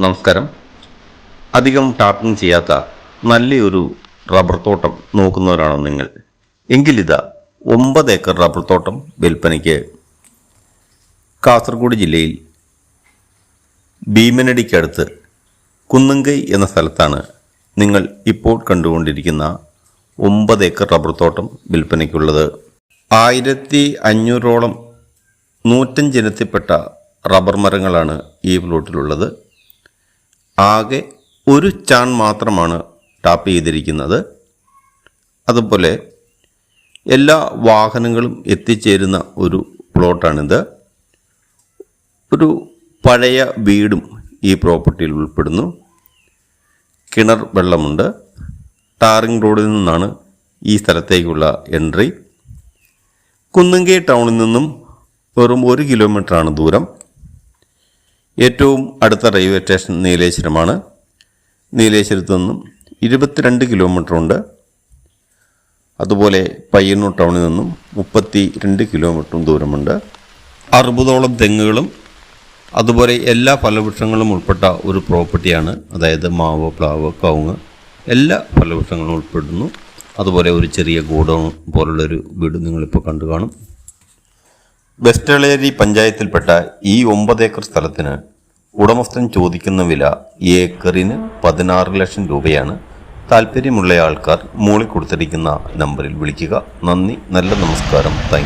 നമസ്കാരം. അധികം ടാപ്പിംഗ് ചെയ്യാത്ത നല്ലൊരു റബ്ബർ തോട്ടം നോക്കുന്നവരാണോ നിങ്ങൾ? എങ്കിലിതാ 9 ഏക്കർ റബ്ബർ തോട്ടം വിൽപ്പനയ്ക്ക് കാസർഗോഡ് ജില്ലയിൽ ഭീമനടിക്കടുത്ത് കുന്നുങ്കൈ എന്ന സ്ഥലത്താണ് നിങ്ങൾ ഇപ്പോൾ കണ്ടുകൊണ്ടിരിക്കുന്ന 9 ഏക്കർ റബ്ബർ തോട്ടം വിൽപ്പനയ്ക്കുള്ളത്. 1500ഓളം 105 ഇനത്തിൽപ്പെട്ട റബ്ബർ മരങ്ങളാണ് ഈ പ്ലോട്ടിലുള്ളത്. ആകെ ഒരു ചാൺ മാത്രമാണ് ടാപ്പ് ചെയ്തിരിക്കുന്നത്. അതുപോലെ എല്ലാ വാഹനങ്ങളും എത്തിച്ചേരുന്ന ഒരു പ്ലോട്ടാണിത്. ഒരു പഴയ വീടും ഈ പ്രോപ്പർട്ടിയിൽ ഉൾപ്പെടുന്നു. കിണർ വെള്ളമുണ്ട്. ടാറിംഗ് റോഡിൽ നിന്നാണ് ഈ സ്ഥലത്തേക്കുള്ള എൻട്രി. കുന്നുങ്കൈ ടൗണിൽ നിന്നും വെറും 1 കിലോമീറ്ററാണ് ദൂരം. ഏറ്റവും അടുത്ത റെയിൽവേ സ്റ്റേഷൻ നീലേശ്വരമാണ്. നീലേശ്വരത്തു നിന്നും 22 കിലോമീറ്ററുണ്ട്. അതുപോലെ പയ്യന്നൂർ ടൗണിൽ നിന്നും 32 കിലോമീറ്ററും ദൂരമുണ്ട്. 60ഓളം തെങ്ങുകളും അതുപോലെ എല്ലാ ഫലവൃക്ഷങ്ങളും ഉൾപ്പെട്ട ഒരു പ്രോപ്പർട്ടിയാണ്. അതായത് മാവ്, പ്ലാവ്, കവുങ്ങ് എല്ലാ ഫലവൃക്ഷങ്ങളും ഉൾപ്പെടുന്നു. അതുപോലെ ഒരു ചെറിയ ഗോഡൗൺ പോലുള്ളൊരു വീട് നിങ്ങളിപ്പോൾ കണ്ടു കാണും. വെസ്റ്റളേരി പഞ്ചായത്തിൽപ്പെട്ട ഈ 9 ഏക്കർ സ്ഥലത്തിന് ഉടമസ്ഥൻ ചോദിക്കുന്ന വില ഏക്കറിന് 16 ലക്ഷം രൂപയാണ്. താല്പര്യമുള്ള ആൾക്കാർ മുകളിൽ കൊടുത്തിരിക്കുന്ന നമ്പറിൽ വിളിക്കുക. നന്ദി, നല്ല നമസ്കാരം, താങ്ക് യു.